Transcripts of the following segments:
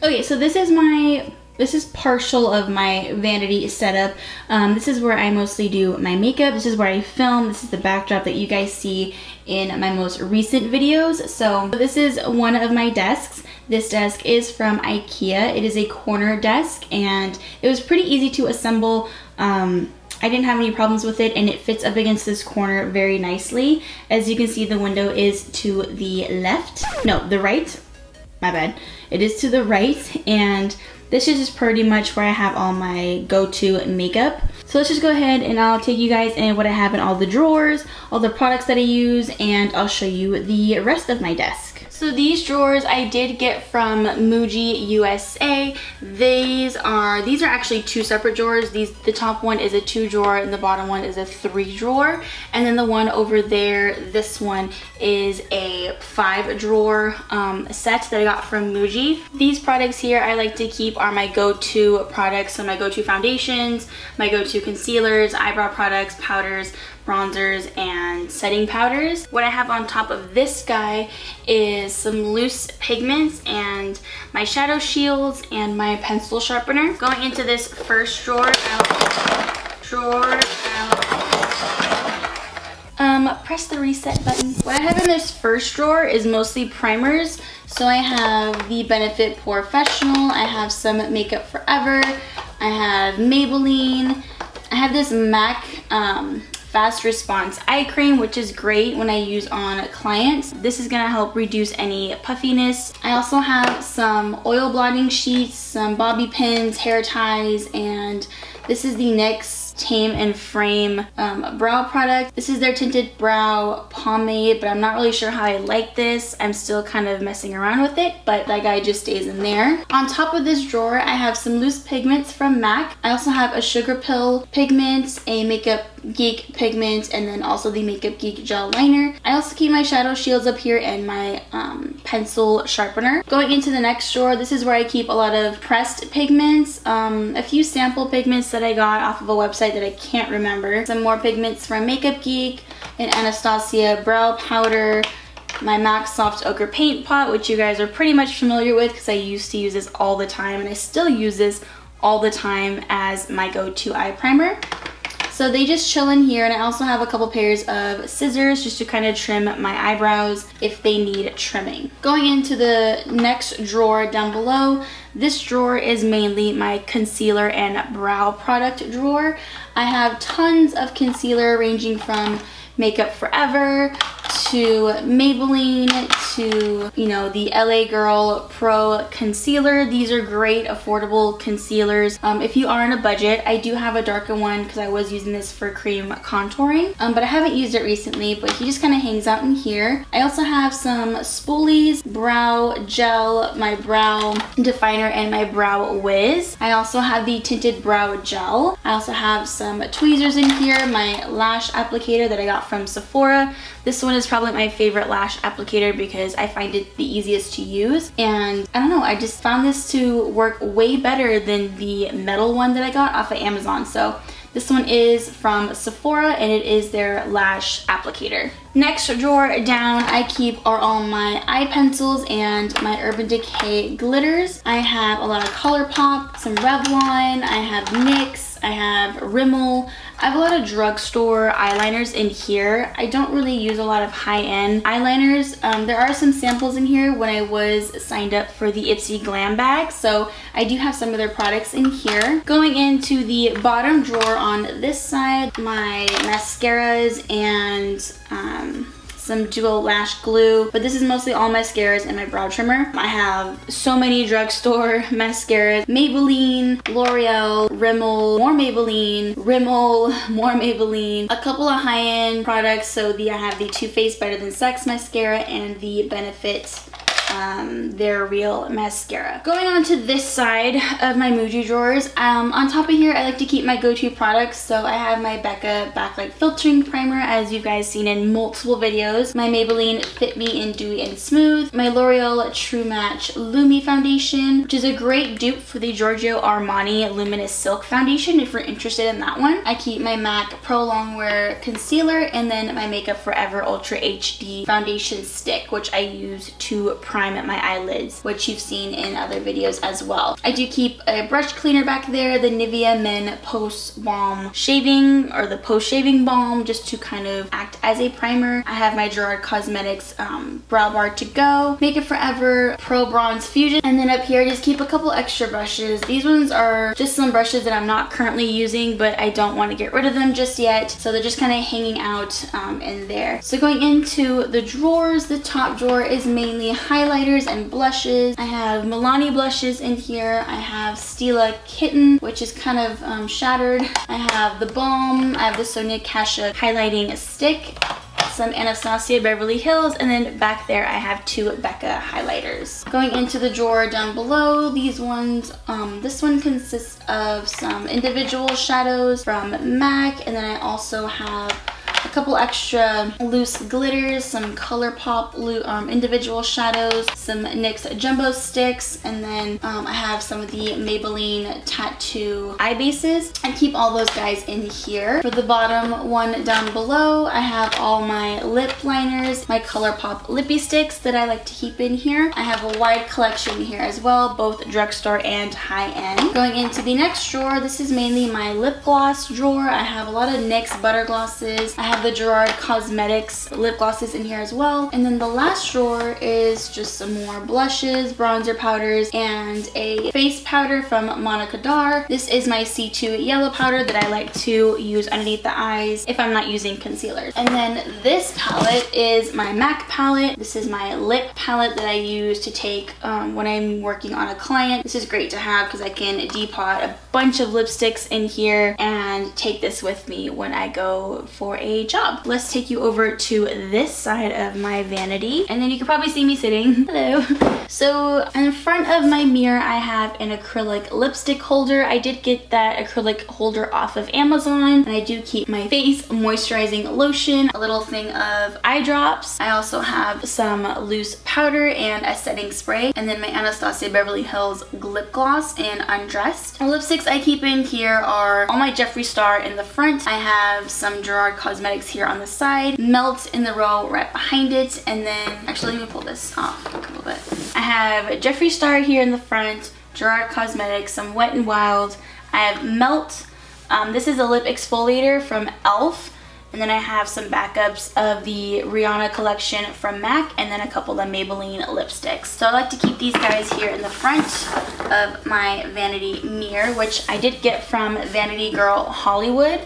Okay, so this is partial of my vanity setup. This is where I mostly do my makeup. This is where I film. This is the backdrop that you guys see in my most recent videos. So this is one of my desks. This desk is from IKEA. It is a corner desk and it was pretty easy to assemble. I didn't have any problems with it and it fits up against this corner very nicely. As you can see, the window is to the left. No, the right. My bad. It is to the right, and this is just pretty much where I have all my go-to makeup. So let's just go ahead and I'll take you guys in what I have in all the drawers, all the products that I use, and I'll show you the rest of my desk. So these drawers I did get from Muji USA. These are actually two separate drawers. The top one is a 2 drawer and the bottom one is a 3 drawer. And then the one over there, this one is a 5 drawer set that I got from Muji. These products here I like to keep are my go-to products. So my go-to foundations, my go-to concealers, eyebrow products, powders, bronzers, and setting powders. What I have on top of this guy is some loose pigments and my shadow shields and my pencil sharpener. Going into this first drawer, press the reset button. What I have in this first drawer is mostly primers. So I have the Benefit Professional, I have some Makeup Forever, I have Maybelline, I have this MAC Fast Response Eye Cream, which is great when I use on clients. This is gonna help reduce any puffiness. I also have some oil blotting sheets, some bobby pins, hair ties, and this is the NYX Tame and Frame brow product. This is their tinted brow pomade, but I'm not really sure how I like this. I'm still kind of messing around with it, but that guy just stays in there. On top of this drawer, I have some loose pigments from MAC. I also have a Sugar Pill pigment, a Makeup Geek pigment, and then also the Makeup Geek gel liner. I also keep my shadow shields up here and my pencil sharpener. Going into the next drawer, this is where I keep a lot of pressed pigments, a few sample pigments that I got off of a website that I can't remember, some more pigments from Makeup Geek, an Anastasia brow powder, my MAC Soft Ochre paint pot, which you guys are pretty much familiar with because I used to use this all the time and I still use this all the time as my go-to eye primer. So they just chill in here, and I also have a couple pairs of scissors just to kind of trim my eyebrows if they need trimming. Going into the next drawer down below, this drawer is mainly my concealer and brow product drawer. I have tons of concealer ranging from Makeup Forever to Maybelline to, you know, the LA Girl Pro Concealer. These are great affordable concealers. If you are on a budget, I do have a darker one because I was using this for cream contouring, but I haven't used it recently, but he just kind of hangs out in here. I also have some spoolies, brow gel, my brow definer, and my brow wiz. I also have the tinted brow gel. I also have some tweezers in here, my lash applicator that I got from Sephora. This one is probably my favorite lash applicator because I find it the easiest to use, and I don't know, I just found this to work way better than the metal one that I got off of Amazon. So this one is from Sephora and it is their lash applicator. Next drawer down I keep are all my eye pencils and my Urban Decay glitters. I have a lot of ColourPop, some Revlon, I have NYX, I have Rimmel. I have a lot of drugstore eyeliners in here. I don't really use a lot of high-end eyeliners. There are some samples in here when I was signed up for the Ipsy Glam bag, so I do have some of their products in here. Going into the bottom drawer on this side, my mascaras and some dual lash glue, but this is mostly all mascaras and my brow trimmer. I have so many drugstore mascaras: Maybelline, L'Oreal, Rimmel, more Maybelline, Rimmel, more Maybelline, a couple of high-end products. So I have the Too Faced Better Than Sex mascara and the Benefit They're Real mascara. Going on to this side of my Muji drawers, on top of here I like to keep my go-to products. So I have my Becca Backlight Filtering Primer, as you guys seen in multiple videos, my Maybelline Fit Me in Dewy and Smooth, my L'Oreal True Match Lumi Foundation, which is a great dupe for the Giorgio Armani Luminous Silk Foundation if you're interested in that one. I keep my MAC Pro Longwear Concealer, and then my Makeup Forever Ultra HD Foundation Stick, which I use to prime prime my eyelids, which you've seen in other videos as well. I do keep a brush cleaner back there, the Nivea Men Post Balm Shaving, or the Post Shaving Balm, just to kind of act as a primer. I have my Gerard Cosmetics Brow Bar To Go, Make It Forever Pro Bronze Fusion, and then up here I just keep a couple extra brushes. These ones are just some brushes that I'm not currently using, but I don't want to get rid of them just yet, so they're just kind of hanging out in there. So going into the drawers, the top drawer is mainly highlighters and blushes. I have Milani blushes in here. I have Stila Kitten, which is kind of shattered. I have the Balm. I have the Sonia Kashuk highlighting stick, some Anastasia Beverly Hills, and then back there I have two Becca highlighters. Going into the drawer down below, these ones, this one consists of some individual shadows from MAC, and then I also have a couple extra loose glitters, some ColourPop individual shadows, some NYX jumbo sticks, and then I have some of the Maybelline tattoo eye bases. I keep all those guys in here. For the bottom one down below, I have all my lip liners, my ColourPop lippy sticks that I like to keep in here. I have a wide collection here as well, both drugstore and high-end. Going into the next drawer, this is mainly my lip gloss drawer. I have a lot of NYX butter glosses. I have the Gerard Cosmetics lip glosses in here as well. And then the last drawer is just some more blushes, bronzer powders, and a face powder from Monica Dar. This is my C2 yellow powder that I like to use underneath the eyes if I'm not using concealers. And then this palette is my MAC palette. This is my lip palette that I use to take when I'm working on a client. This is great to have because I can depot a bunch of lipsticks in here and take this with me when I go for a job. Let's take you over to this side of my vanity, and then you can probably see me sitting. Hello. So in front of my mirror I have an acrylic lipstick holder. I did get that acrylic holder off of Amazon, and I do keep my face moisturizing lotion, a little thing of eye drops. I also have some loose powder and a setting spray, and then my Anastasia Beverly Hills lip gloss and Undressed. The lipsticks I keep in here are all my Jeffree Star in the front. I have some Gerard Cosmetics here on the side, Melt in the row right behind it, and then actually let me pull this off a little bit. I have Jeffree Star here in the front, Gerard Cosmetics, some Wet n Wild. I have Melt. This is a lip exfoliator from e.l.f. And then I have some backups of the Rihanna collection from MAC, and then a couple of Maybelline lipsticks. So I like to keep these guys here in the front of my vanity mirror, which I did get from Vanity Girl Hollywood.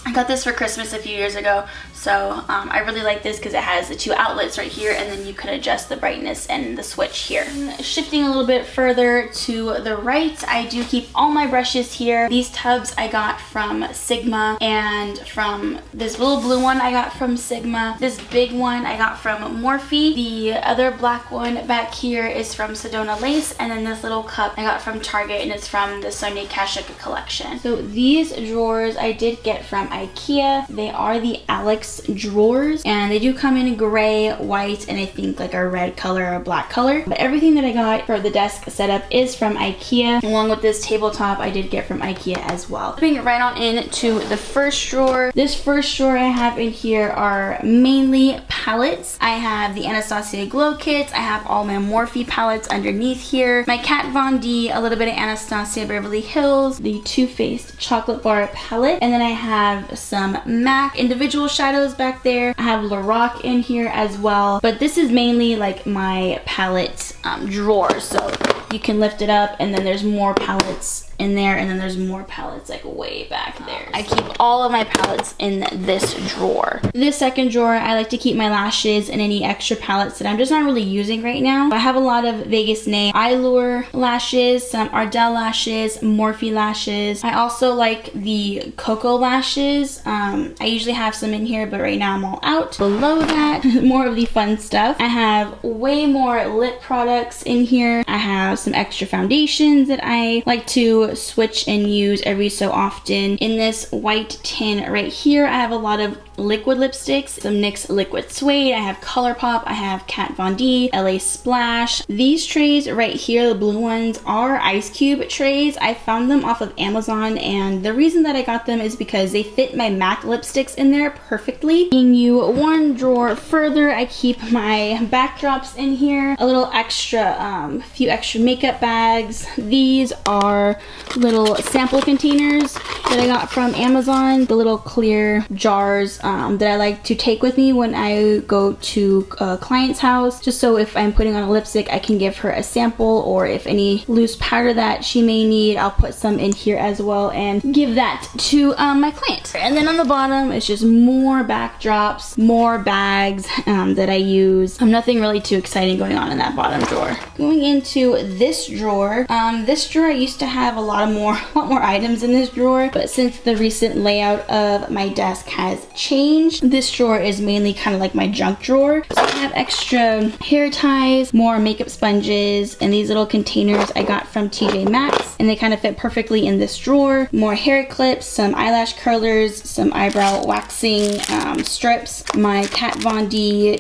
I got this for Christmas a few years ago, so I really like this because it has the two outlets right here, and then you can adjust the brightness and the switch here. Shifting a little bit further to the right, I do keep all my brushes here. These tubs I got from Sigma, and from this little blue one I got from Sigma. This big one I got from Morphe. The other black one back here is from Sedona Lace, and then this little cup I got from Target, and it's from the Sonia Kashuk collection. So these drawers I did get from IKEA. They are the Alex drawers, and they do come in gray, white, and I think like a red color or black color. But everything that I got for the desk setup is from IKEA, along with this tabletop I did get from IKEA as well. Moving right on into the first drawer. This first drawer I have in here are mainly palettes. I have the Anastasia Glow Kits. I have all my Morphe palettes underneath here. My Kat Von D, a little bit of Anastasia Beverly Hills, the Too Faced Chocolate Bar palette, and then I have some MAC individual shadows back there. I have Lorac in here as well, but this is mainly like my palette drawer, so you can lift it up and then there's more palettes in there, and then there's more palettes like way back there. I keep all of my palettes in this drawer. This second drawer, I like to keep my lashes and any extra palettes that I'm just not really using right now. I have a lot of Vegas Name Allure lashes, some Ardell lashes, Morphe lashes. I also like the Cocoa lashes. I usually have some in here, but right now I'm all out. Below that, more of the fun stuff. I have way more lip products in here. I have some extra foundations that I like to switch and use every so often. In this white tin right here, I have a lot of liquid lipsticks, some NYX Liquid Suede, I have ColourPop, I have Kat Von D, LA Splash. These trays right here, the blue ones, are ice cube trays. I found them off of Amazon, and the reason that I got them is because they fit my MAC lipsticks in there perfectly. Taking you one drawer further, I keep my backdrops in here, a little extra, few extra makeup bags. These are little sample containers that I got from Amazon, the little clear jars that I like to take with me when I go to a client's house, just so if I'm putting on a lipstick, I can give her a sample, or if any loose powder that she may need, I'll put some in here as well and give that to my client. And then on the bottom, it's just more backdrops, more bags that I use. Nothing really too exciting going on in that bottom drawer. Going into this drawer I used to have a lot more items in this drawer, but since the recent layout of my desk has changed, this drawer is mainly kind of like my junk drawer. So I have extra hair ties, more makeup sponges, and these little containers I got from TJ Maxx, and they kind of fit perfectly in this drawer. More hair clips, some eyelash curlers, some eyebrow waxing strips, my Kat Von D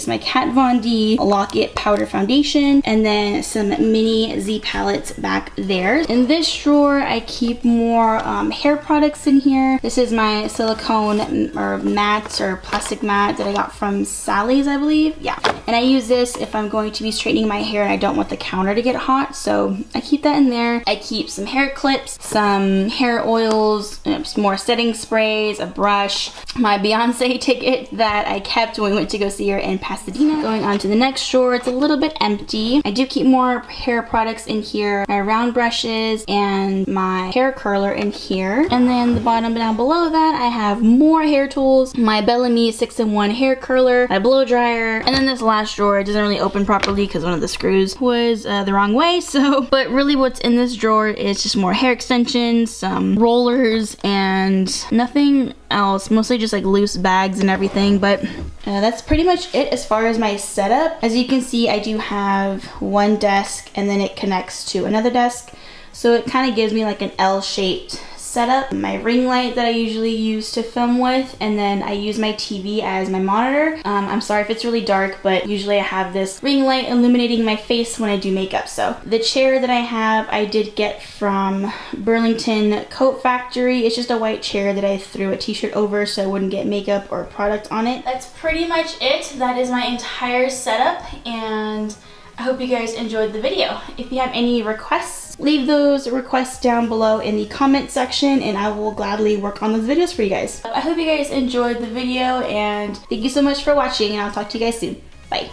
my Kat Von D Lock-It powder foundation, and then some mini Z palettes back there. In this drawer, I keep more hair products in here. This is my silicone or matte or plastic mat that I got from Sally's, I believe. Yeah, and I use this if I'm going to be straightening my hair and I don't want the counter to get hot, so I keep that in there. I keep some hair clips, some hair oils, some more setting sprays, a brush, my Beyonce ticket that I kept when we went to go see her in Pasadena. Going on to the next drawer, it's a little bit empty. I do keep more hair products in here, my round brushes and my hair curler in here. And then the bottom down below that, I have more hair tools, my Bellamy 6-in-1 hair curler, my blow dryer, and then this last drawer, it doesn't really open properly because one of the screws was the wrong way, so. But really what's in this drawer is just more hair extensions, some rollers, and nothing else, mostly just like loose bags and everything. But that's pretty much it as far as my setup. As you can see, I do have one desk and then it connects to another desk, so it kind of gives me like an L-shaped setup. My ring light that I usually use to film with, and then I use my TV as my monitor. I'm sorry if it's really dark, but usually I have this ring light illuminating my face when I do makeup. So the chair that I have, I did get from Burlington Coat Factory. It's just a white chair that I threw a t-shirt over so I wouldn't get makeup or product on it. That's pretty much it. That is my entire setup, and I hope you guys enjoyed the video. If you have any requests, leave those requests down below in the comment section and I will gladly work on those videos for you guys. I hope you guys enjoyed the video, and thank you so much for watching, and I'll talk to you guys soon. Bye.